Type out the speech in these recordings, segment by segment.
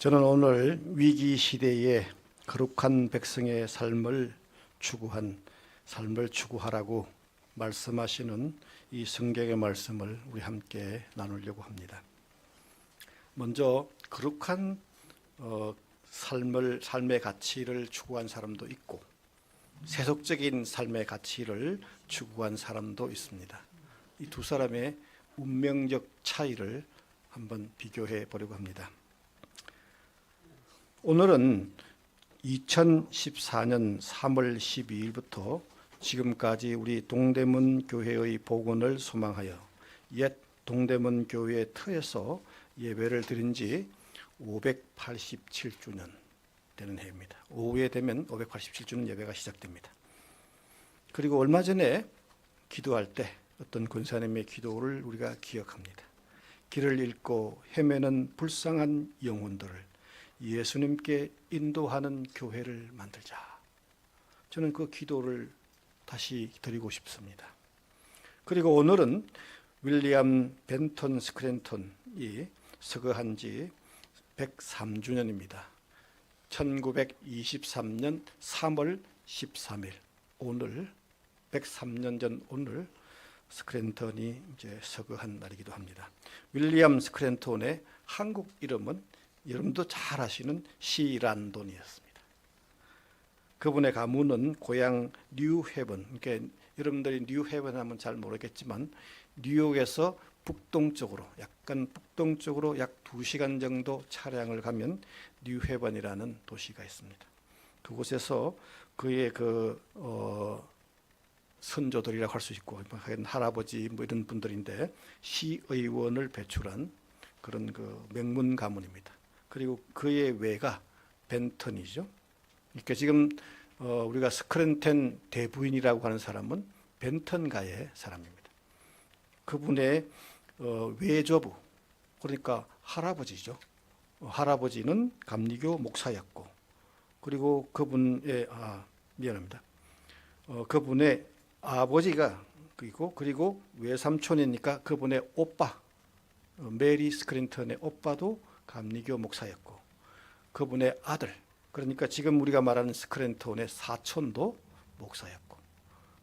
저는 오늘 위기 시대에 거룩한 백성의 삶을 추구하라고 말씀하시는 이 성경의 말씀을 우리 함께 나누려고 합니다. 먼저 거룩한 삶의 가치를 추구한 사람도 있고 세속적인 삶의 가치를 추구한 사람도 있습니다. 이 두 사람의 운명적 차이를 한번 비교해 보려고 합니다. 오늘은 2014년 3월 12일부터 지금까지 우리 동대문 교회의 복원을 소망하여 옛 동대문 교회 터에서 예배를 드린 지 587주년 되는 해입니다. 오후에 되면 587주년 예배가 시작됩니다. 그리고 얼마 전에 기도할 때 어떤 권사님의 기도를 우리가 기억합니다. 길을 잃고 헤매는 불쌍한 영혼들을 예수님께 인도하는 교회를 만들자. 저는 그 기도를 다시 드리고 싶습니다. 그리고 오늘은 윌리엄 벤턴 스크랜턴이 서거한 지 103주년입니다. 1923년 3월 13일 오늘 103년 전 오늘 스크랜턴이 이제 서거한 날이기도 합니다. 윌리엄 스크랜턴의 한국 이름은 여러분도 잘 아시는 시란돈이었습니다. 그분의 가문은 고향 뉴헤븐, 그러니까 여러분들이 뉴헤븐 하면 잘 모르겠지만 뉴욕에서 북동쪽으로 약간 북동쪽으로 약 2시간 정도 차량을 가면 뉴헤븐이라는 도시가 있습니다. 그곳에서 그의 선조들이라고 할 수 있고 할아버지 뭐 이런 분들인데 시의원을 배출한 그런 그 명문 가문입니다. 그리고 그의 외가 벤턴이죠. 그러니까 지금 우리가 스크랜턴 대부인이라고 하는 사람은 벤턴가의 사람입니다. 그분의 외조부, 그러니까 할아버지죠. 할아버지는 감리교 목사였고, 그리고 그분의 그분의 아버지가 그리고 외삼촌이니까 그분의 오빠, 메리 스크랜턴의 오빠도 감리교 목사였고, 그분의 아들, 그러니까 지금 우리가 말하는 스크랜턴의 사촌도 목사였고,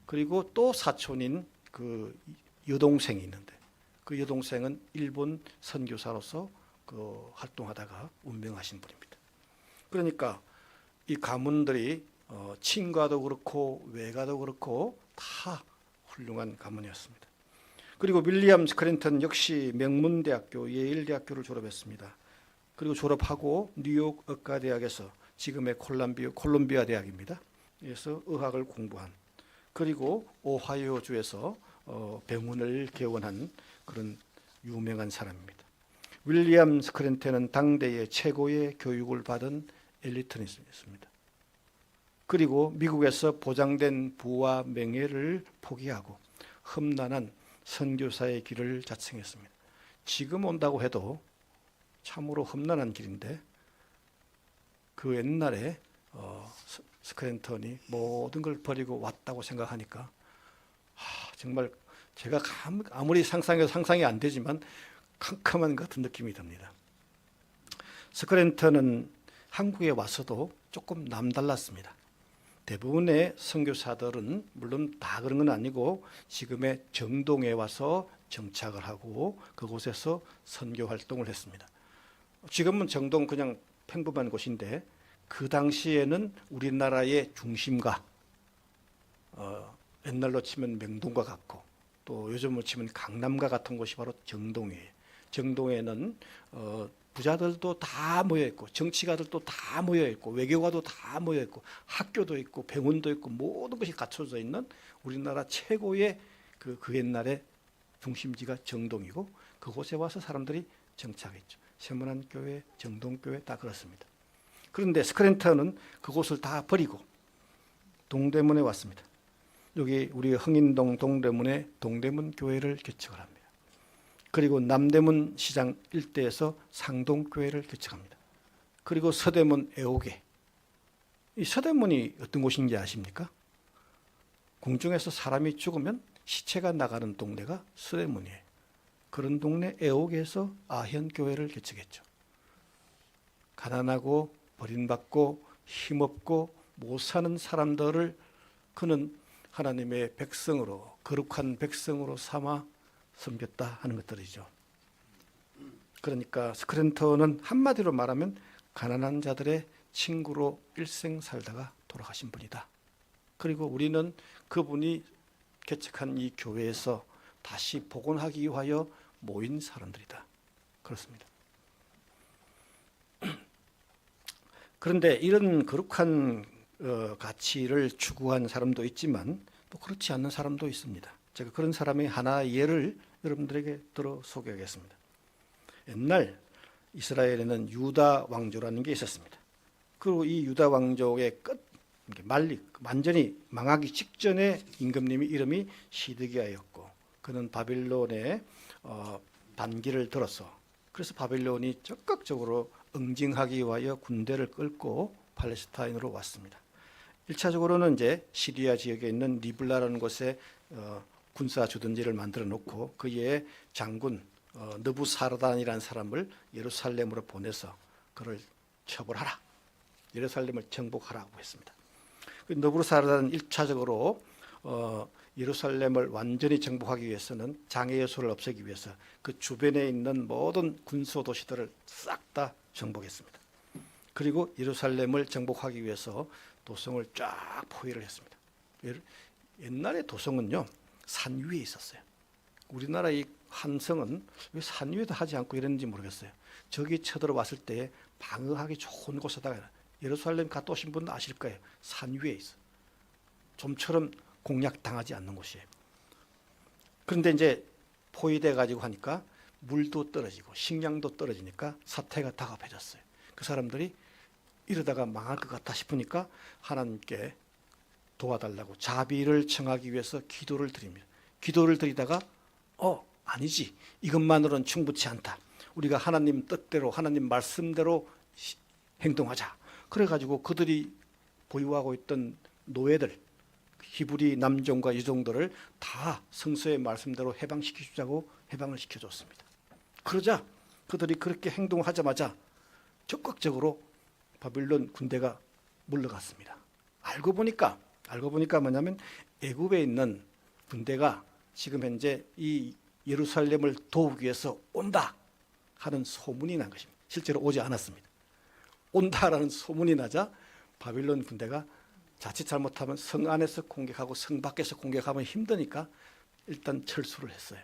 그리고 또 사촌인 그 여동생이 있는데 그 여동생은 일본 선교사로서 활동하다가 운명하신 분입니다. 그러니까 이 가문들이 친가도 그렇고 외가도 그렇고 다 훌륭한 가문이었습니다. 그리고 윌리엄 스크랜턴 역시 명문대학교 예일대학교를 졸업했습니다. 그리고 졸업하고 뉴욕 의과대학에서 지금의 콜롬비아 대학입니다. 그래서 의학을 공부한, 그리고 오하이오주에서 병원을 개원한 그런 유명한 사람입니다. 윌리엄 스크랜턴은 당대의 최고의 교육을 받은 엘리트였습니다. 그리고 미국에서 보장된 부와 명예를 포기하고 험난한 선교사의 길을 자청했습니다. 지금 온다고 해도 참으로 험난한 길인데 그 옛날에 스크랜턴이 모든 걸 버리고 왔다고 생각하니까 정말 제가 아무리 상상해도 상상이 안 되지만 캄캄한 같은 느낌이 듭니다. 스크랜턴은 한국에 와서도 조금 남달랐습니다. 대부분의 선교사들은 물론 다 그런 건 아니고 지금의 정동에 와서 정착을 하고 그곳에서 선교 활동을 했습니다. 지금은 정동 그냥 평범한 곳인데 그 당시에는 우리나라의 중심가, 옛날로 치면 명동과 같고 또 요즘으로 치면 강남과 같은 곳이 바로 정동이에요. 정동에는 부자들도 다 모여있고 정치가들도 다 모여있고 외교가도 다 모여있고 학교도 있고 병원도 있고 모든 것이 갖춰져 있는 우리나라 최고의 그 옛날의 중심지가 정동이고 그곳에 와서 사람들이 정착했죠. 세문안교회, 정동교회 다 그렇습니다. 그런데 스크랜턴은 그곳을 다 버리고 동대문에 왔습니다. 여기 우리 흥인동 동대문에 동대문교회를 개척을 합니다. 그리고 남대문 시장 일대에서 상동교회를 개척합니다. 그리고 서대문 애옥에, 이 서대문이 어떤 곳인지 아십니까? 궁중에서 사람이 죽으면 시체가 나가는 동네가 서대문이에요. 그런 동네 애옥에서 아현교회를 개척했죠. 가난하고 버림받고 힘없고 못 사는 사람들을 그는 하나님의 백성으로, 거룩한 백성으로 삼아 섬겼다 하는 것들이죠. 그러니까 스크랜턴은 한마디로 말하면 가난한 자들의 친구로 일생 살다가 돌아가신 분이다. 그리고 우리는 그분이 개척한 이 교회에서 다시 복원하기 위하여 모인 사람들이다. 그렇습니다. 그런데 이런 거룩한 가치를 추구한 사람도 있지만 또 그렇지 않는 사람도 있습니다. 제가 그런 사람의 하나의 예를 여러분들에게 들어 소개하겠습니다. 옛날 이스라엘에는 유다 왕조라는 게 있었습니다. 그리고 이 유다 왕조의 완전히 망하기 직전에 임금님의 이름이 시드기야였고, 그는 바빌론의 반기를 들어서, 그래서 바빌론이 적극적으로 응징하기 위하여 군대를 끌고 팔레스타인으로 왔습니다. 1차적으로는 이제 시리아 지역에 있는 리블라라는 곳에 군사 주둔지를 만들어 놓고 그의 장군 느부사르단이라는 사람을 예루살렘으로 보내서 그를 처벌하라, 예루살렘을 정복하라고 했습니다. 그 느부사르단은 1차적으로 예루살렘을 완전히 정복하기 위해서는 장애 요소를 없애기 위해서 그 주변에 있는 모든 군소 도시들을 싹 다 정복했습니다. 그리고 예루살렘을 정복하기 위해서 도성을 쫙 포위를 했습니다. 옛날에 도성은요, 산 위에 있었어요. 우리나라 이 한성은 왜 산 위에도 하지 않고 이랬는지 모르겠어요. 적이 쳐들어왔을 때 방어하기 좋은 곳에다가, 예루살렘 갔다 오신 분도 아실 거예요. 산 위에 있어. 좀처럼 공략당하지 않는 곳이에요. 그런데 이제 포위돼 가지고 하니까 물도 떨어지고 식량도 떨어지니까 사태가 다급해졌어요. 그 사람들이 이러다가 망할 것 같다 싶으니까 하나님께 도와달라고 자비를 청하기 위해서 기도를 드립니다. 기도를 드리다가 아니지, 이것만으로는 충분치 않다. 우리가 하나님 뜻대로, 하나님 말씀대로 행동하자. 그래가지고 그들이 보유하고 있던 노예들, 히브리 남종과 여종들을 다 성서의 말씀대로 해방시키자고 해방을 시켜줬습니다. 그러자 그들이 그렇게 행동하자마자 적극적으로 바빌론 군대가 물러갔습니다. 알고 보니까 뭐냐면 애굽에 있는 군대가 지금 현재 이 예루살렘을 도우기 위해서 온다 하는 소문이 난 것입니다. 실제로 오지 않았습니다. 온다라는 소문이 나자 바빌론 군대가 자칫 잘못하면 성 안에서 공격하고 성 밖에서 공격하면 힘드니까 일단 철수를 했어요.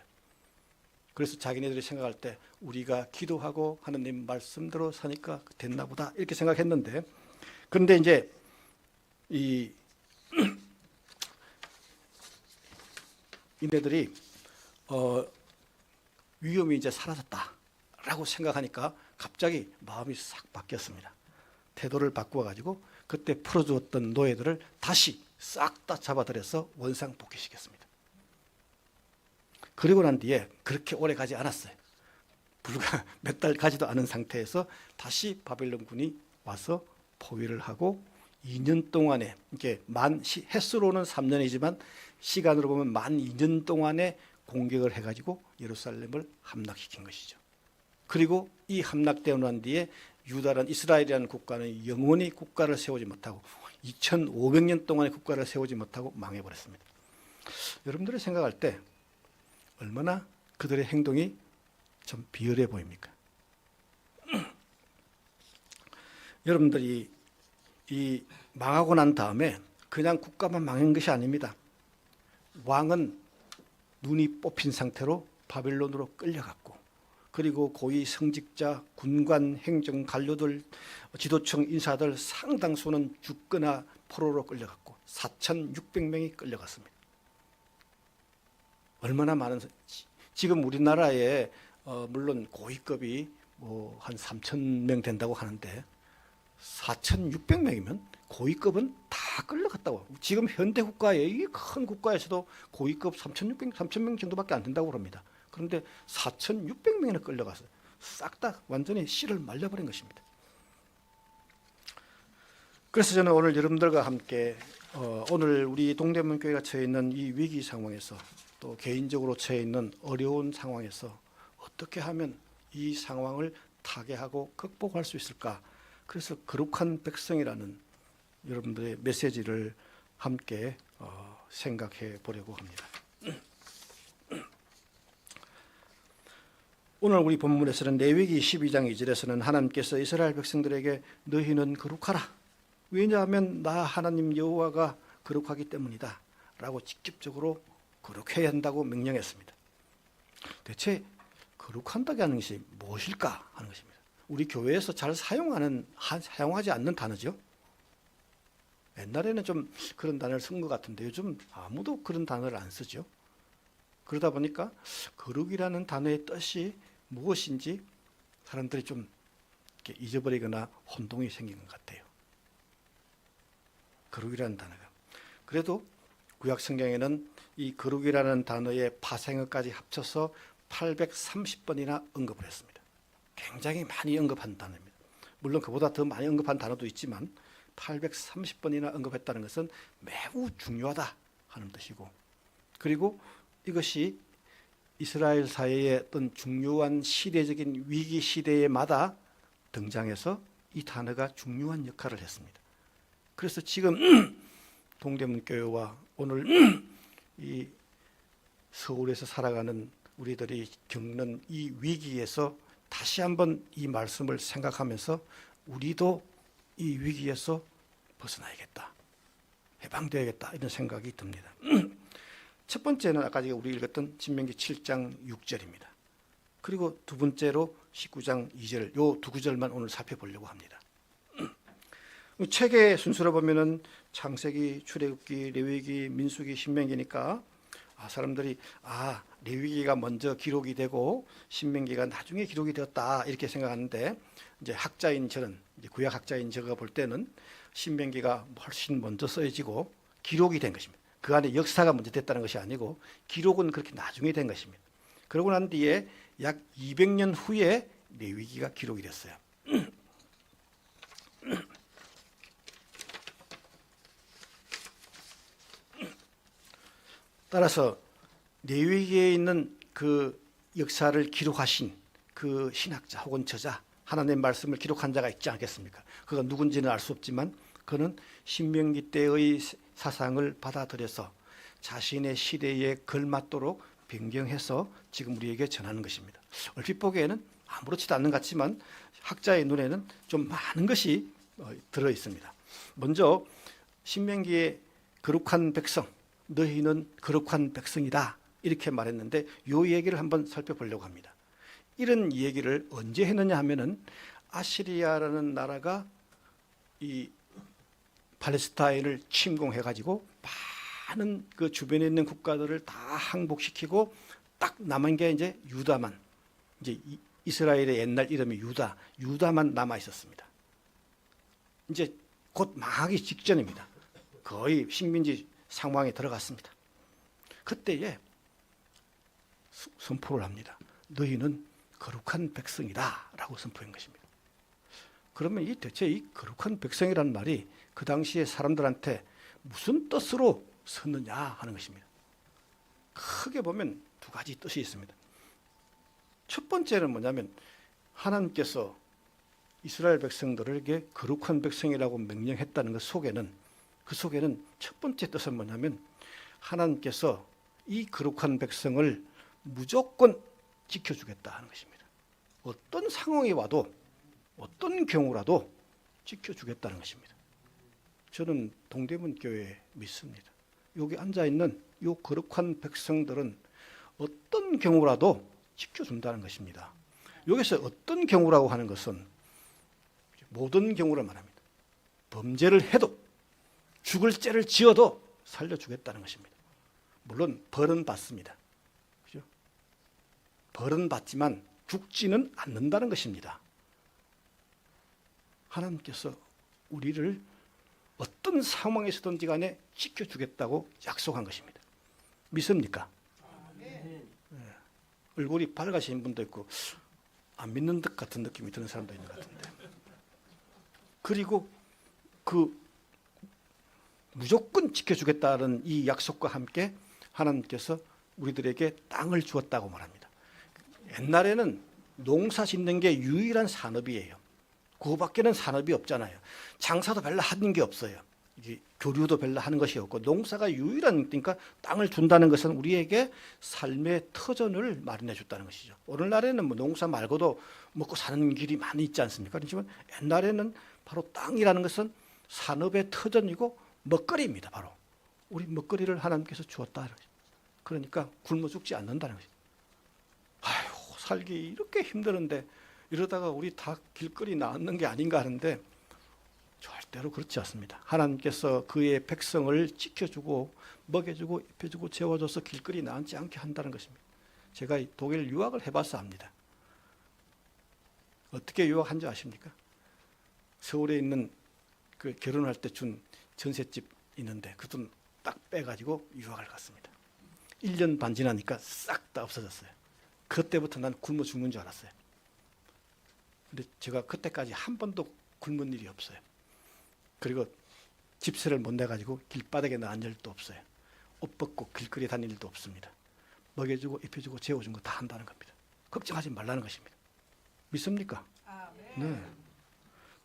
그래서 자기네들이 생각할 때 우리가 기도하고 하나님 말씀대로 사니까 됐나 보다 이렇게 생각했는데, 그런데 이제 이네들이 위험이 이제 사라졌다라고 생각하니까 갑자기 마음이 싹 바뀌었습니다. 태도를 바꾸어 가지고 그때 풀어주었던 노예들을 다시 싹 다 잡아들여서 원상 복귀시켰습니다. 그리고 난 뒤에 그렇게 오래 가지 않았어요. 불과 몇 달 가지도 않은 상태에서 다시 바벨론군이 와서 포위를 하고 2년 동안에, 이게 햇수로는 3년이지만 시간으로 보면 만 2년 동안에 공격을 해가지고 예루살렘을 함락시킨 것이죠. 그리고 이 함락되고 난 뒤에 유다란 이스라엘이라는 국가는 영원히 국가를 세우지 못하고 2500년 동안의 국가를 세우지 못하고 망해버렸습니다. 여러분들이 생각할 때 얼마나 그들의 행동이 좀 비열해 보입니까? 여러분들이 이 망하고 난 다음에 그냥 국가만 망한 것이 아닙니다. 왕은 눈이 뽑힌 상태로 바벨론으로 끌려갔고, 그리고 고위 성직자, 군관, 행정 관료들, 지도층 인사들 상당수는 죽거나 포로로 끌려갔고 4,600명이 끌려갔습니다. 얼마나 많은, 지금 우리나라에 물론 고위급이 뭐 한 3,000명 된다고 하는데 4,600명이면 고위급은 다 끌려갔다고. 지금 현대 국가에, 이 큰 국가에서도 고위급 3,000명 정도밖에 안 된다고 합니다. 그런데 4,600명이나 끌려가서 싹 다 완전히 씨를 말려버린 것입니다. 그래서 저는 오늘 여러분들과 함께 오늘 우리 동대문교회가 처해 있는 이 위기 상황에서, 또 개인적으로 처해 있는 어려운 상황에서 어떻게 하면 이 상황을 타개하고 극복할 수 있을까 그래서 거룩한 백성이라는 여러분들의 메시지를 함께 생각해 보려고 합니다. 오늘 우리 본문에서는 레위기 12장 2절에서는 하나님께서 이스라엘 백성들에게 너희는 거룩하라. 왜냐하면 나 하나님 여호와가 거룩하기 때문이다 라고 직접적으로 거룩해야 한다고 명령했습니다. 대체 거룩한다고 하는 것이 무엇일까 하는 것입니다. 우리 교회에서 잘 사용하지 않는 단어죠. 옛날에는 좀 그런 단어를 쓴 것 같은데 요즘 아무도 그런 단어를 안 쓰죠. 그러다 보니까 거룩이라는 단어의 뜻이 무엇인지 사람들이 좀 이렇게 잊어버리거나 혼동이 생긴 것 같아요. 거룩이라는 단어가. 그래도 구약 성경에는 이 거룩이라는 단어의 파생어까지 합쳐서 830번이나 언급을 했습니다. 굉장히 많이 언급한 단어입니다. 물론 그보다 더 많이 언급한 단어도 있지만 830번이나 언급했다는 것은 매우 중요하다 하는 뜻이고, 그리고 이것이 이스라엘 사회의 어떤 중요한 시대적인 위기 시대에마다 등장해서 이 단어가 중요한 역할을 했습니다. 그래서 지금 동대문 교회와 오늘 이 서울에서 살아가는 우리들이 겪는 이 위기에서 다시 한번 이 말씀을 생각하면서 우리도 이 위기에서 벗어나야겠다, 해방되어야겠다 이런 생각이 듭니다. 첫 번째는 아까 우리 읽었던 신명기 7장 6절입니다. 그리고 두 번째로 19장 2절, 요 두 구절만 오늘 살펴보려고 합니다. 책의 순서로 보면은 창세기, 출애굽기, 레위기, 민수기, 신명기니까 사람들이 레위기가 먼저 기록이 되고 신명기가 나중에 기록이 되었다 이렇게 생각하는데, 이제 학자인 저는, 이제 구약 학자인 제가 볼 때는 신명기가 훨씬 먼저 써지고 기록이 된 것입니다. 그 안에 역사가 먼저 됐다는 것이 아니고 기록은 그렇게 나중에 된 것입니다. 그러고 난 뒤에 약 200년 후에 레위기가 기록이 됐어요. 따라서 레위기에 있는 그 역사를 기록하신 그 신학자 혹은 저자, 하나님의 말씀을 기록한 자가 있지 않겠습니까? 그가 누군지는 알 수 없지만 그는 신명기 때의 사상을 받아들여서 자신의 시대에 걸맞도록 변경해서 지금 우리에게 전하는 것입니다. 얼핏 보기에는 아무렇지도 않는 것 같지만 학자의 눈에는 좀 많은 것이 들어 있습니다. 먼저 신명기의 거룩한 백성, 너희는 거룩한 백성이다 이렇게 말했는데 이 얘기를 한번 살펴보려고 합니다. 이런 얘기를 언제 했느냐 하면은 아시리아라는 나라가 이 팔레스타인을 침공해 가지고 많은 그 주변에 있는 국가들을 다 항복시키고 딱 남은 게 이제 유다만, 이제 이스라엘의 옛날 이름이 유다만 남아 있었습니다. 이제 곧 망하기 직전입니다. 거의 식민지 상황에 들어갔습니다. 그때에 선포를 합니다. 너희는 거룩한 백성이다 라고 선포한 것입니다. 그러면 대체 이 거룩한 백성이라는 말이 그 당시에 사람들한테 무슨 뜻으로 썼느냐 하는 것입니다. 크게 보면 두 가지 뜻이 있습니다. 첫 번째는 뭐냐면 하나님께서 이스라엘 백성들에게 거룩한 백성이라고 명령했다는 것 속에는, 그 속에는 첫 번째 뜻은 뭐냐면 하나님께서 이 거룩한 백성을 무조건 지켜주겠다 하는 것입니다. 어떤 상황이 와도 어떤 경우라도 지켜주겠다는 것입니다. 저는 동대문 교회에 믿습니다. 여기 앉아있는 이 거룩한 백성들은 어떤 경우라도 지켜준다는 것입니다. 여기서 어떤 경우라고 하는 것은 모든 경우를 말합니다. 범죄를 해도 죽을 죄를 지어도 살려주겠다는 것입니다. 물론 벌은 받습니다. 그죠? 벌은 받지만 죽지는 않는다는 것입니다. 하나님께서 우리를 어떤 상황에서든지 간에 지켜주겠다고 약속한 것입니다. 믿습니까? 네. 얼굴이 밝아진 분도 있고 안 믿는 듯 같은 느낌이 드는 사람도 있는 것 같은데, 그리고 그 무조건 지켜주겠다는 이 약속과 함께 하나님께서 우리들에게 땅을 주었다고 말합니다. 옛날에는 농사 짓는 게 유일한 산업이에요. 그거밖에는 산업이 없잖아요. 장사도 별로 하는 게 없어요. 이게 교류도 별로 하는 것이 없고 농사가 유일한, 그러니까 땅을 준다는 것은 우리에게 삶의 터전을 마련해 줬다는 것이죠. 오늘날에는 뭐 농사 말고도 먹고 사는 길이 많이 있지 않습니까? 그렇지만 옛날에는 바로 땅이라는 것은 산업의 터전이고 먹거리입니다. 바로 우리 먹거리를 하나님께서 주었다. 그러니까 굶어 죽지 않는다는 것이죠. 아휴, 살기 이렇게 힘드는데 이러다가 우리 다 길거리 나앉는 게 아닌가 하는데 절대로 그렇지 않습니다. 하나님께서 그의 백성을 지켜주고 먹여주고 입혀주고 재워줘서 길거리 나앉지 않게 한다는 것입니다. 제가 독일 유학을 해봐서 압니다. 어떻게 유학한지 아십니까? 서울에 있는 그 결혼할 때 준 전셋집 있는데 그 돈 딱 빼가지고 유학을 갔습니다. 1년 반 지나니까 싹 다 없어졌어요. 그때부터 난 굶어 죽는 줄 알았어요. 근데 제가 그때까지 한 번도 굶은 일이 없어요. 그리고 집세를 못 내가지고 길바닥에 앉을 일도 없어요. 옷 벗고 길거리에 다닐 일도 없습니다. 먹여주고 입혀주고 재워준 거 다 한다는 겁니다. 걱정하지 말라는 것입니다. 믿습니까? 네.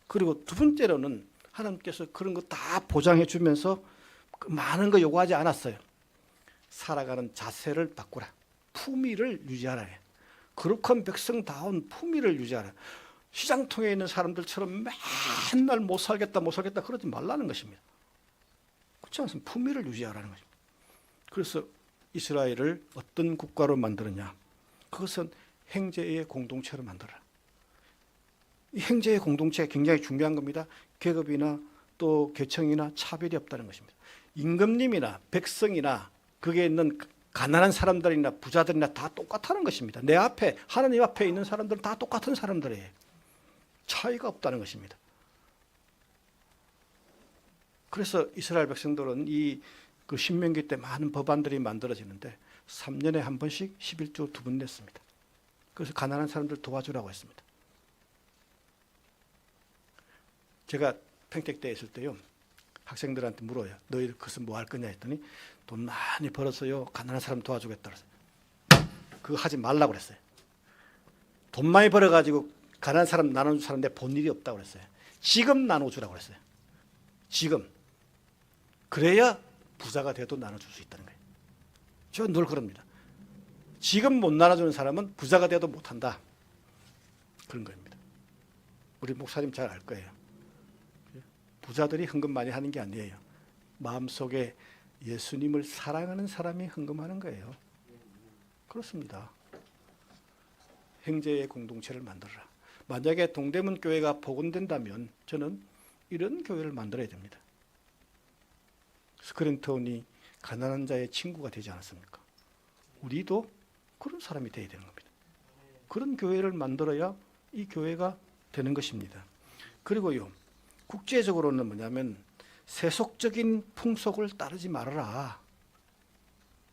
그리고 두 번째로는 하나님께서 그런 거 다 보장해 주면서 많은 거 요구하지 않았어요. 살아가는 자세를 바꾸라. 품위를 유지하라. 거룩한 백성다운 품위를 유지하라. 시장통에 있는 사람들처럼 맨날 못 살겠다 그러지 말라는 것입니다. 그렇지 않습니까? 품위를 유지하라는 것입니다. 그래서 이스라엘을 어떤 국가로 만들었냐? 그것은 형제의 공동체로 만들어라. 이 형제의 공동체가 굉장히 중요한 겁니다. 계급이나 또 계층이나 차별이 없다는 것입니다. 임금님이나 백성이나 거기에 있는 가난한 사람들이나 부자들이나 다 똑같다는 것입니다. 내 앞에 하나님 앞에 있는 사람들은 다 똑같은 사람들이에요. 차이가 없다는 것입니다. 그래서 이스라엘 백성들은 그 신명기 때 많은 법안들이 만들어지는데 3년에 한 번씩 11조 2번 냈습니다. 그래서 가난한 사람들 도와주라고 했습니다. 제가 평택 때 있을 때요, 학생들한테 물어요. 너희들 그것은 뭐 할 거냐 했더니 돈 많이 벌었어요. 가난한 사람 도와주겠다 그랬어요. 그거 하지 말라고 그랬어요. 돈 많이 벌어가지고 가난한 사람 나눠줄 사람인데 본 일이 없다고 그랬어요. 지금 나눠주라고 그랬어요. 지금. 그래야 부자가 돼도 나눠줄 수 있다는 거예요. 저는 늘 그럽니다. 지금 못 나눠주는 사람은 부자가 돼도 못한다. 그런 겁니다. 우리 목사님 잘 알 거예요. 부자들이 헌금 많이 하는 게 아니에요. 마음속에 예수님을 사랑하는 사람이 헌금하는 거예요. 그렇습니다. 형제의 공동체를 만들어라. 만약에 동대문 교회가 복원된다면 저는 이런 교회를 만들어야 됩니다. 스크린턴이 가난한 자의 친구가 되지 않았습니까? 우리도 그런 사람이 되어야 되는 겁니다. 그런 교회를 만들어야 이 교회가 되는 것입니다. 그리고요, 국제적으로는 뭐냐면 세속적인 풍속을 따르지 말아라.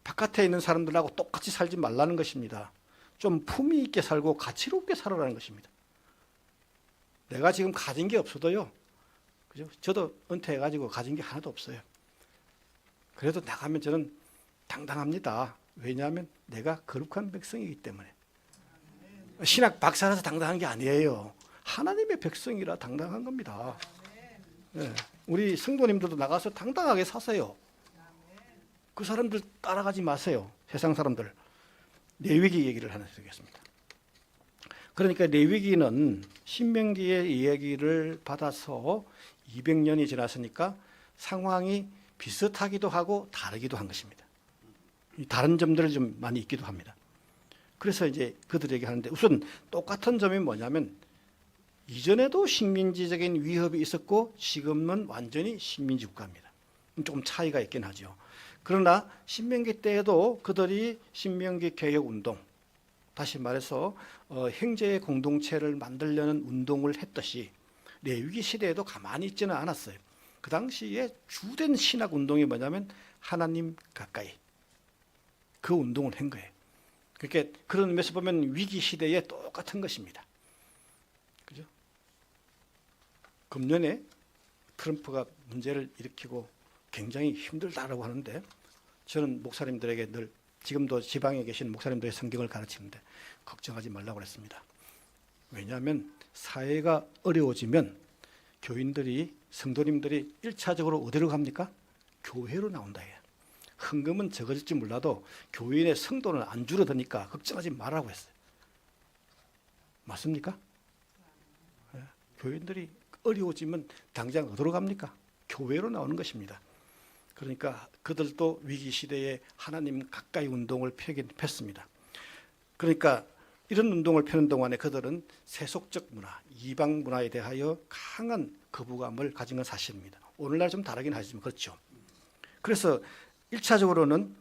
바깥에 있는 사람들하고 똑같이 살지 말라는 것입니다. 좀 품위 있게 살고 가치롭게 살아라는 것입니다. 내가 지금 가진 게 없어도요, 그죠? 저도 은퇴해가지고 가진 게 하나도 없어요. 그래도 나가면 저는 당당합니다. 왜냐하면 내가 거룩한 백성이기 때문에. 신학 박사라서 당당한 게 아니에요. 하나님의 백성이라 당당한 겁니다. 네. 우리 성도님들도 나가서 당당하게 사세요. 그 사람들 따라가지 마세요. 세상 사람들. 레위기 얘기를 하나 드리겠습니다. 그러니까 레위기는 신명기의 이야기를 받아서 200년이 지났으니까 상황이 비슷하기도 하고 다르기도 한 것입니다. 다른 점들이 좀 많이 있기도 합니다. 그래서 이제 그들에게 하는데 우선 똑같은 점이 뭐냐면 이전에도 식민지적인 위협이 있었고 지금은 완전히 식민지 국가입니다. 조금 차이가 있긴 하죠. 그러나 신명기 때에도 그들이 신명기 개혁운동, 다시 말해서 형제의 공동체를 만들려는 운동을 했듯이 레위기 시대에도 가만히 있지는 않았어요. 그 당시에 주된 신학 운동이 뭐냐면 하나님 가까이, 그 운동을 한 거예요. 그러니까 그런 의미에서 보면 위기 시대에 똑같은 것입니다. 그죠? 금년에 트럼프가 문제를 일으키고 굉장히 힘들다라고 하는데 저는 목사님들에게 늘 지금도 지방에 계신 목사님들의 성경을 가르치는데 걱정하지 말라고 그랬습니다. 왜냐하면 사회가 어려워지면 교인들이 성도님들이 1차적으로 어디로 갑니까? 교회로 나온다. 헌금은 적어질지 몰라도 교인의 성도는 안 줄어드니까 걱정하지 말라고 했어요. 맞습니까? 네. 교인들이 어려워지면 당장 어디로 갑니까? 교회로 나오는 것입니다. 그러니까 그들도 위기시대에 하나님 가까이 운동을 폈습니다. 그러니까 이런 운동을 펴는 동안에 그들은 세속적 문화, 이방 문화에 대하여 강한 거부감을 가진 건 사실입니다. 오늘날 좀 다르긴 하지만 그렇죠. 그래서 1차적으로는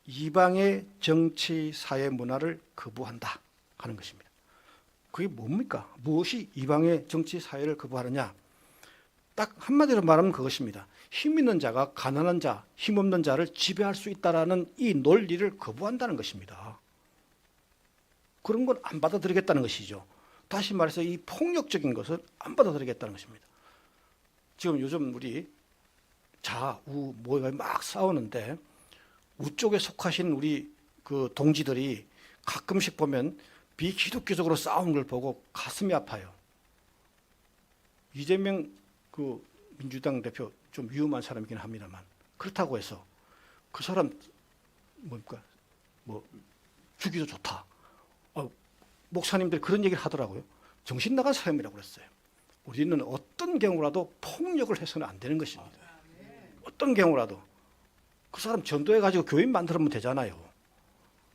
이방의 정치, 사회 문화를 거부한다 하는 것입니다. 그게 뭡니까? 무엇이 이방의 정치, 사회를 거부하느냐? 딱 한마디로 말하면 그것입니다. 힘 있는 자가 가난한 자, 힘 없는 자를 지배할 수 있다라는 이 논리를 거부한다는 것입니다. 그런 건 안 받아들이겠다는 것이죠. 다시 말해서 이 폭력적인 것을 안 받아들이겠다는 것입니다. 지금 요즘 우리 좌우 모여가 막 싸우는데 우쪽에 속하신 우리 그 동지들이 가끔씩 보면 비기독교적으로 싸우는 걸 보고 가슴이 아파요. 이재명 그 민주당 대표 좀 위험한 사람이긴 합니다만 그렇다고 해서 그 사람 뭡니까? 뭐 죽이도 좋다. 목사님들이 그런 얘기를 하더라고요. 정신 나간 사람이라고 그랬어요. 우리는 어떤 경우라도 폭력을 해서는 안 되는 것입니다. 어떤 경우라도 그 사람 전도해가지고 교인 만들면 되잖아요.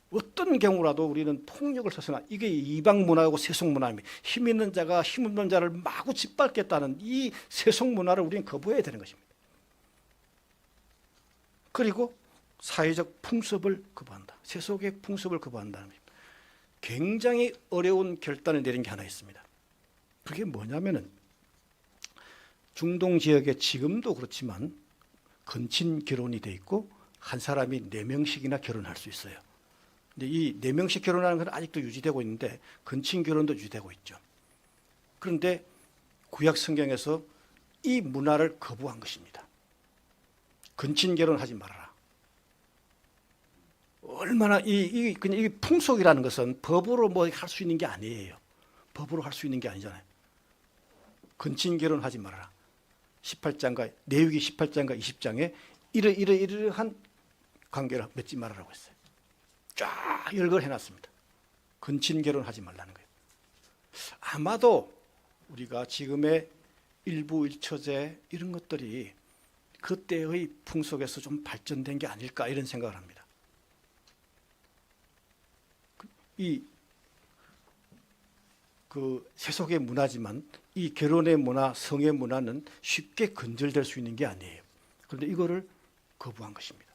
어떤 경우라도 우리는 폭력을 써서는 이게 이방 문화하고 세속 문화입니다. 힘 있는 자가 힘 없는 자를 마구 짓밟겠다는 이 세속 문화를 우리는 거부해야 되는 것입니다. 그리고 사회적 풍습을 거부한다. 세속의 풍습을 거부한다는 것입니다. 굉장히 어려운 결단을 내린 게 하나 있습니다. 그게 뭐냐면은 중동 지역에 지금도 그렇지만 건친 결혼이 돼 있고 한 사람이 4명씩이나 결혼할 수 있어요. 근데 이 4명씩 결혼하는 건 아직도 유지되고 있는데 건친 결혼도 유지되고 있죠. 그런데 구약 성경에서 이 문화를 거부한 것입니다. 건친 결혼하지 말아라. 얼마나 그냥 이 풍속이라는 것은 법으로 뭐 할 수 있는 게 아니에요. 법으로 할 수 있는 게 아니잖아요. 건친 결혼하지 말아라. 18장과 내위기 18장과 20장에 이러한 관계를 맺지 말아라고 했어요. 쫙 열거를 해놨습니다. 건친 결혼하지 말라는 거예요. 아마도 우리가 지금의 일부 일처제 이런 것들이 그때의 풍속에서 좀 발전된 게 아닐까 이런 생각을 합니다. 그 세속의 문화지만 이 결혼의 문화, 성의 문화는 쉽게 건절될 수 있는 게 아니에요. 그런데 이거를 거부한 것입니다.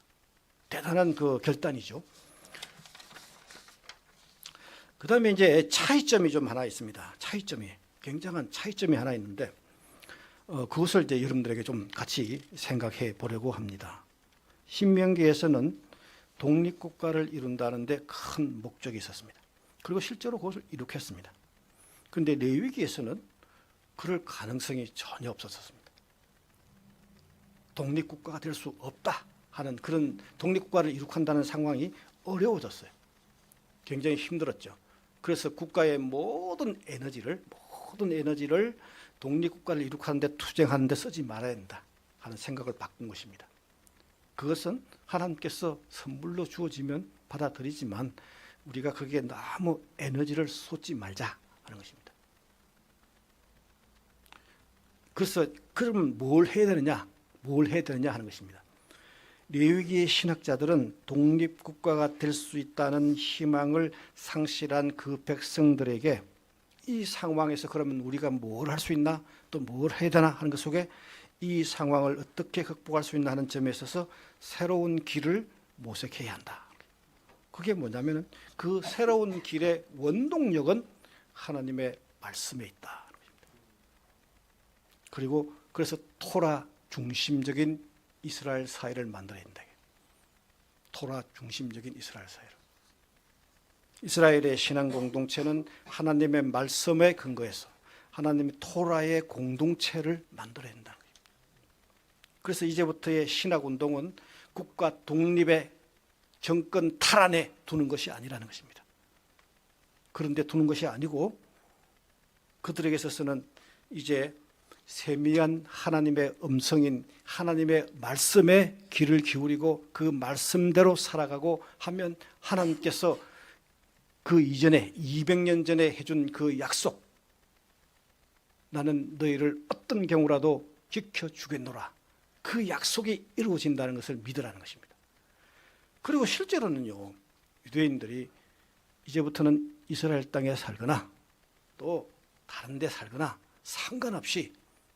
대단한 그 결단이죠. 그 다음에 이제 차이점이 좀 하나 있습니다. 굉장한 차이점이 하나 있는데 그것을 이제 여러분들에게 좀 같이 생각해 보려고 합니다. 신명기에서는 독립국가를 이룬다는 데 큰 목적이 있었습니다. 그리고 실제로 그것을 이룩했습니다. 그런데 레위기에서는 그럴 가능성이 전혀 없었습니다. 독립국가가 될 수 없다 하는 그런 독립국가를 이룩한다는 상황이 어려워졌어요. 굉장히 힘들었죠. 그래서 국가의 모든 에너지를 독립국가를 이룩하는 데 투쟁하는 데 쓰지 말아야 된다 하는 생각을 바꾼 것입니다. 그것은 하나님께서 선물로 주어지면 받아들이지만 우리가 거기에 너무 에너지를 쏟지 말자 하는 것입니다. 그래서 그럼 뭘 해야 되느냐 하는 것입니다. 레위기의 신학자들은 독립국가가 될 수 있다는 희망을 상실한 그 백성들에게 이 상황에서 그러면 우리가 뭘 할 수 있나 또 뭘 해야 되나 하는 것 속에 이 상황을 어떻게 극복할 수 있나 하는 점에 있어서 새로운 길을 모색해야 한다. 그게 뭐냐면 그 새로운 길의 원동력은 하나님의 말씀에 있다. 그리고 그래서 토라 중심적인 이스라엘 사회를 만들어야 된다. 토라 중심적인 이스라엘 사회를. 이스라엘의 신앙 공동체는 하나님의 말씀에 근거해서 하나님의 토라의 공동체를 만들어야 된다. 그래서 이제부터의 신학 운동은 국가 독립의 정권 탈환에 두는 것이 아니라는 것입니다. 그런데 두는 것이 아니고 그들에게 있어서는 이제 세미한 하나님의 음성인 하나님의 말씀에 귀를 기울이고 그 말씀대로 살아가고 하면 하나님께서 그 이전에 200년 전에 해준 그 약속, 나는 너희를 어떤 경우라도 지켜주겠노라, 그 약속이 이루어진다는 것을 믿으라는 것입니다. 그리고 실제로는요, 유대인들이 이제부터는 이스라엘 땅에 살거나 또 다른 데 살거나 상관없이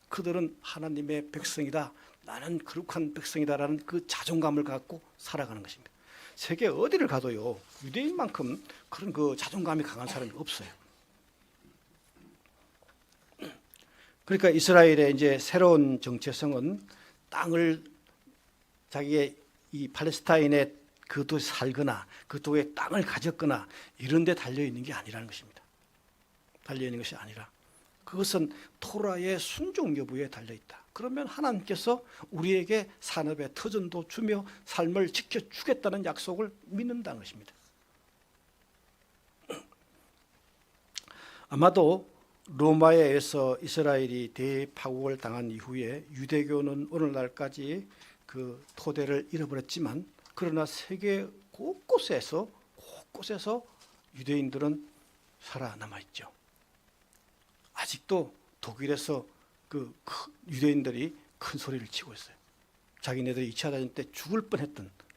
그들은 하나님의 백성이다, 나는 거룩한 백성이다라는 그 자존감을 갖고 살아가는 것입니다. 세계 어디를 가도요, 유대인만큼 그런 그 자존감이 강한 사람이 없어요. 그러니까 이스라엘의 이제 새로운 정체성은 땅을, 자기의 이 팔레스타인의 그 도에 살거나 그 도에 땅을 가졌거나 이런 데 달려 있는 게 아니라는 것입니다. 달려 있는 것이 아니라 그것은 토라의 순종 여부에 달려 있다. 그러면 하나님께서 우리에게 산업의 터전도 주며 삶을 지켜주겠다는 약속을 믿는다는 것입니다. 아마도 로마에 의해서 이스라엘이 대파국을 당한 이후에 유대교는 오늘날까지 그 토대를 잃어버렸지만, 그러나 세계 곳곳에서 유대인들은 살아남아 있죠. 아직도 독일에서 그 유대인들이 큰 소리를 치고 있어요. 자기네들이 2차 대전 때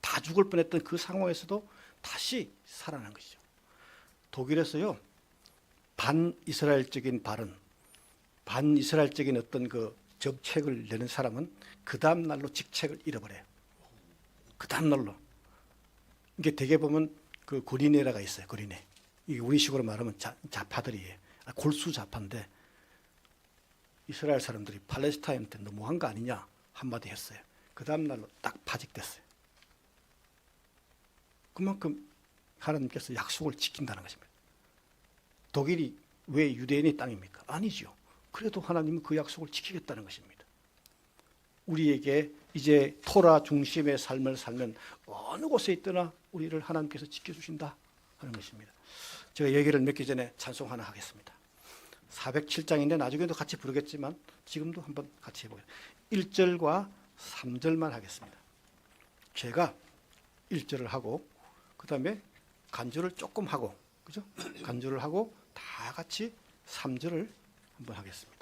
다 죽을 뻔했던 그 상황에서도 다시 살아난 것이죠. 독일에서요, 반이스라엘적인 발언, 반이스라엘적인 어떤 그 정책을 내는 사람은 그 다음 날로 직책을 잃어버려요. 그 다음 날로. 이게 대개 보면 그 고리네라가 있어요. 고리네. 이게 우리식으로 말하면 좌파들이에요. 골수 좌파인데, 이스라엘 사람들이 팔레스타인한테 너무한 거 아니냐 한마디 했어요. 그 다음 날로 딱 파직됐어요. 그만큼 하나님께서 약속을 지킨다는 것입니다. 독일이 왜 유대인의 땅입니까? 아니죠. 그래도 하나님은 그 약속을 지키겠다는 것입니다. 우리에게 이제 토라 중심의 삶을 살면 어느 곳에 있더나 우리를 하나님께서 지켜주신다 하는 것입니다. 제가 얘기를 맺기 전에 찬송 하나 하겠습니다. 407장인데 나중에도 같이 부르겠지만 지금도 한번 같이 해보겠습니다. 1절과 3절만 하겠습니다. 제가 1절을 하고 그 다음에 간주를 조금 하고, 그죠? 간주를 하고 다 같이 3절을 한번 하겠습니다.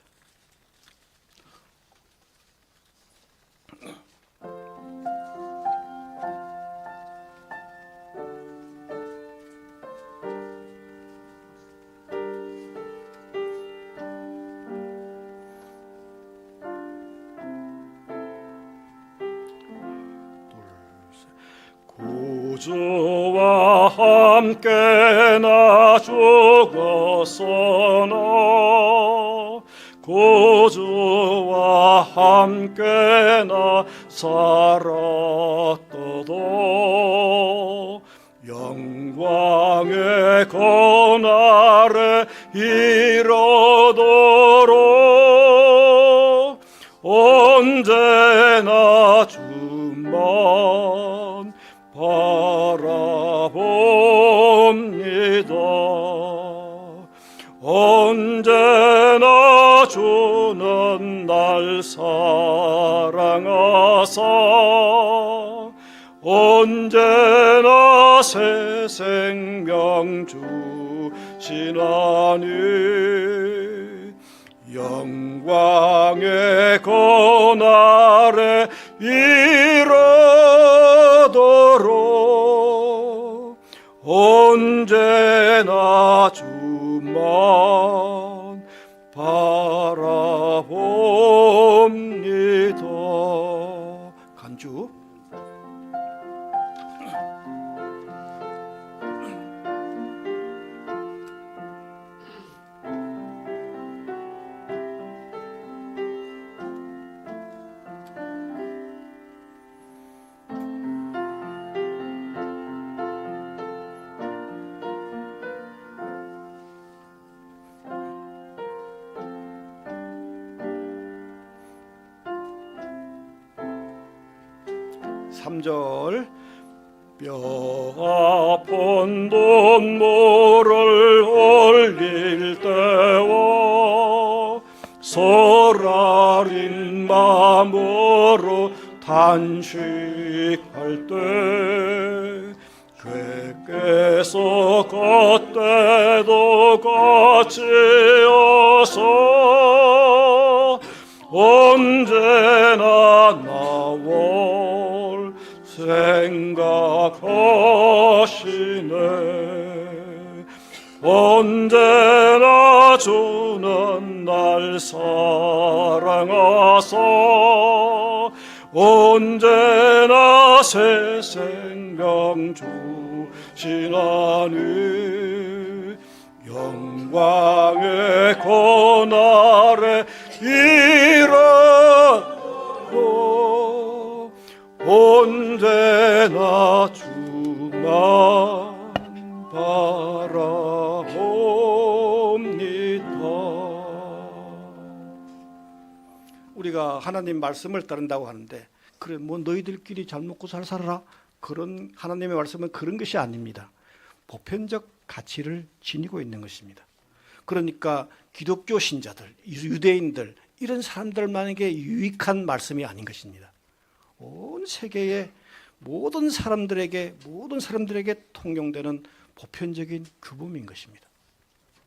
구주와 함께 나 죽었으나 구주와 함께 나 살았도다. 영광의 고날에 이르도록 언제나 주만 바라봅니다. 언제나 주는 날 사랑하사 언제나 새 생명 주시나니 영광의 고날에 이르도록 언제나 주만 바라봅니다. 간주. 삼절 뼈 아픈 눈물을 흘릴 때와 소라린 마음으로 단식할 때 객께서 그때도 같이 어서 언제나 나올 생각하시네. 언제나 주는 날 사랑하사 언제나 새 생명 주시나니 영광의 고날에 이르고 언제나 주만 우리가 하나님 말씀을 따른다고 하는데 그래 뭐 너희들끼리 잘 먹고 잘 살아라 그런 하나님의 말씀은 그런 것이 아닙니다. 보편적 가치를 지니고 있는 것입니다. 그러니까 기독교 신자들, 유대인들 이런 사람들만에게 유익한 말씀이 아닌 것입니다. 온 세계의 모든 사람들에게 통용되는 보편적인 규범인 것입니다.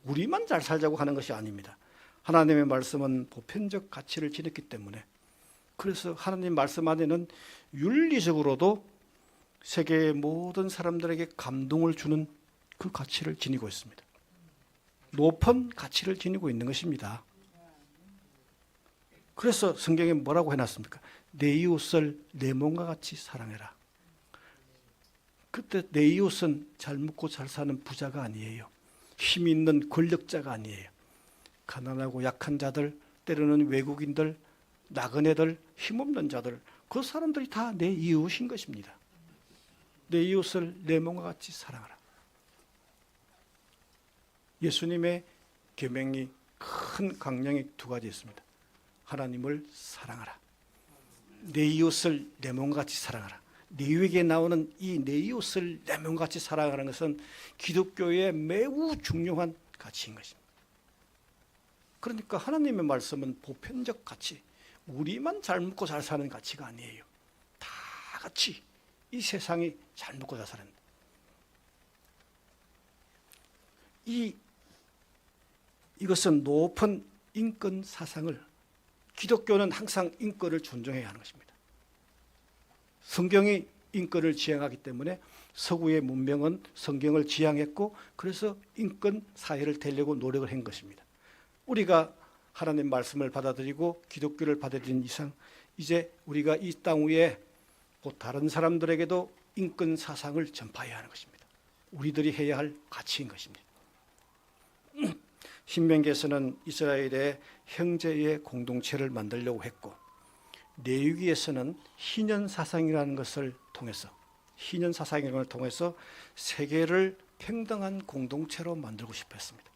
우리만 잘 살자고 하는 것이 아닙니다. 하나님의 말씀은 보편적 가치를 지녔기 때문에 그래서 하나님 말씀 안에는 윤리적으로도 세계의 모든 사람들에게 감동을 주는 그 가치를 지니고 있습니다. 높은 가치를 지니고 있는 것입니다. 그래서 성경에 뭐라고 해놨습니까? 내 이웃을 내 몸과 같이 사랑해라. 그때 내 이웃은 잘 먹고 잘 사는 부자가 아니에요. 힘 있는 권력자가 아니에요. 가난하고 약한 자들, 때로는 외국인들, 나그네들, 힘없는 자들, 그 사람들이 다 내 이웃인 것입니다. 내 이웃을 내 몸과 같이 사랑하라. 예수님의 계명이 큰 강령이 두 가지 있습니다. 하나님을 사랑하라. 내 이웃을 내 몸과 같이 사랑하라. 레위기에 나오는 이 내 이웃을 내 몸과 같이 사랑하는 것은 기독교의 매우 중요한 가치인 것입니다. 그러니까 하나님의 말씀은 보편적 가치, 우리만 잘 먹고 잘 사는 가치가 아니에요. 다 같이 이 세상이 잘 먹고 잘 사는 이것은 높은 인권 사상을 기독교는 항상 인권을 존중해야 하는 것입니다. 성경이 인권을 지향하기 때문에 서구의 문명은 성경을 지향했고 그래서 인권 사회를 되려고 노력을 한 것입니다. 우리가 하나님 말씀을 받아들이고 기독교를 받아들인 이상 이제 우리가 이 땅 위에 곧 다른 사람들에게도 인권 사상을 전파해야 하는 것입니다. 우리들이 해야 할 가치인 것입니다. 신명기에서는 이스라엘의 형제의 공동체를 만들려고 했고 레위기에서는 희년 사상이라는 것을 통해서 세계를 평등한 공동체로 만들고 싶어 했습니다.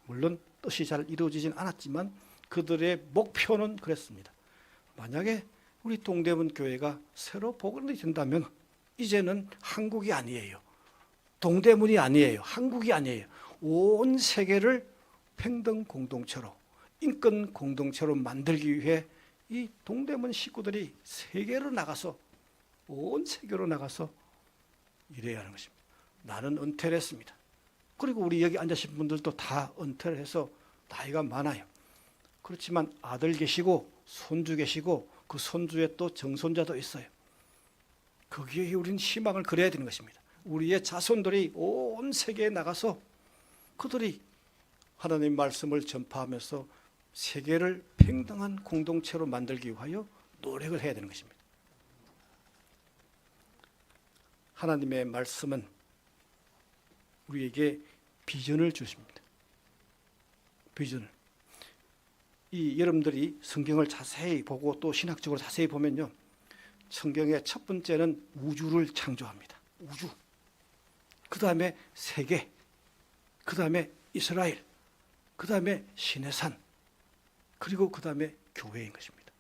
물론 뜻이 잘 이루어지진 않았지만 그들의 목표는 그랬습니다. 만약에 우리 동대문 교회가 새로 복원이 된다면 이제는 한국이 아니에요. 동대문이 아니에요. 한국이 아니에요. 온 세계를 평등 공동체로, 인권 공동체로 만들기 위해 이 동대문 식구들이 세계로 나가서 온 세계로 나가서 일해야 하는 것입니다. 나는 은퇴를 했습니다. 그리고 우리 여기 앉으신 분들도 다 은퇴를 해서 나이가 많아요. 그렇지만 아들 계시고 손주 계시고 그 손주에 또 정손자도 있어요. 거기에 우리는 희망을 그려야 되는 것입니다. 우리의 자손들이 온 세계에 나가서 그들이 하나님 말씀을 전파하면서 세계를 평등한 공동체로 만들기 위하여 노력을 해야 되는 것입니다. 하나님의 말씀은 우리에게 비전을 주십니다. 비전을. 여러분들이 성경을 자세히 보고 또 신학적으로 자세히 보면요. 성경의 첫 번째는 우주를 창조합니다. 우주. 그 다음에 세계. 그 다음에 이스라엘. 그 다음에 시내산. 그리고 그 다음에 교회인 것입니다.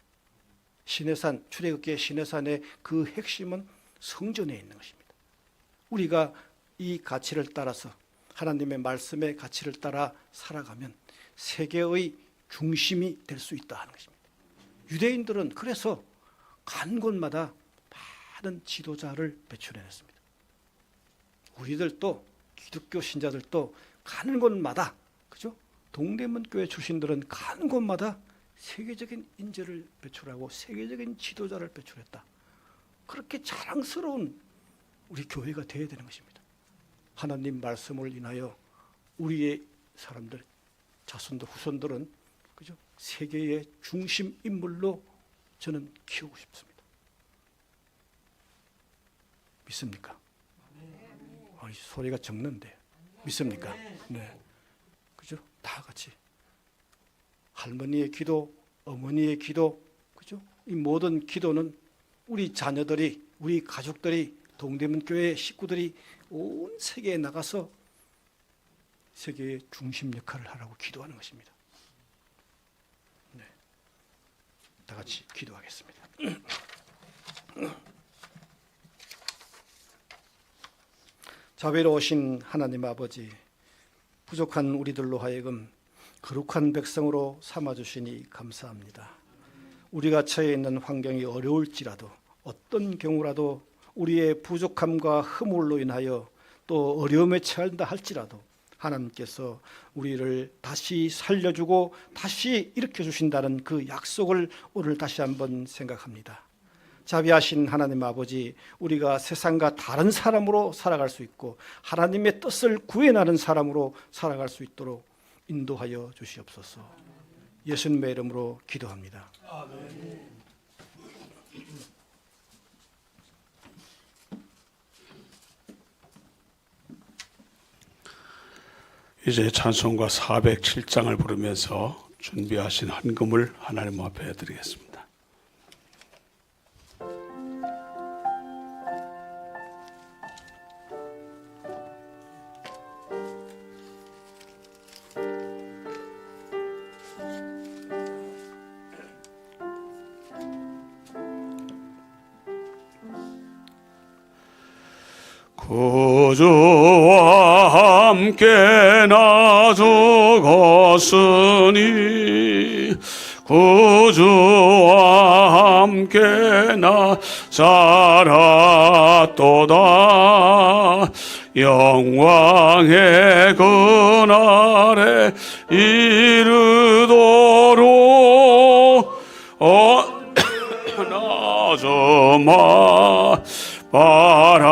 시내산, 출애굽기의 시내산의 그 핵심은 성전에 있는 것입니다. 우리가 이 가치를 따라서 하나님의 말씀의 가치를 따라 살아가면 세계의 중심이 될 수 있다 하는 것입니다. 유대인들은 그래서 간 곳마다 많은 지도자를 배출해냈습니다. 우리들도 기독교 신자들도 가는 곳마다, 그죠? 동대문 교회 출신들은 가는 곳마다 세계적인 인재를 배출하고 세계적인 지도자를 배출했다. 그렇게 자랑스러운 우리 교회가 되어야 되는 것입니다. 하나님 말씀을 인하여 우리의 사람들, 자손들, 후손들은, 그죠? 세계의 중심 인물로 저는 키우고 싶습니다. 믿습니까? 소리가 적는데 믿습니까? 네, 그죠? 다 같이 할머니의 기도, 어머니의 기도, 그죠? 이 모든 기도는 우리 자녀들이, 우리 가족들이, 동대문 교회 식구들이 온 세계에 나가서 세계의 중심 역할을 하라고 기도하는 것입니다. 네, 다 같이 기도하겠습니다. 자비로우신 하나님 아버지, 부족한 우리들로 하여금 거룩한 백성으로 삼아주시니 감사합니다. 우리가 처해 있는 환경이 어려울지라도, 어떤 경우라도 우리의 부족함과 허물로 인하여 또 어려움에 처한다 할지라도 하나님께서 우리를 다시 살려주고 다시 일으켜주신다는 그 약속을 오늘 다시 한번 생각합니다. 자비하신 하나님 아버지, 우리가 세상과 다른 사람으로 살아갈 수 있고 하나님의 뜻을 구해나가는 사람으로 살아갈 수 있도록 인도하여 주시옵소서. 예수님의 이름으로 기도합니다. 아멘. 이제 찬송가 407장을 부르면서 준비하신 헌금을 하나님 앞에 드리겠습니다. 구주와 함께 나 죽었으니 구주와 함께 나 살았도다. 영광의 그날에 이르도록 나저마 바라봅니다.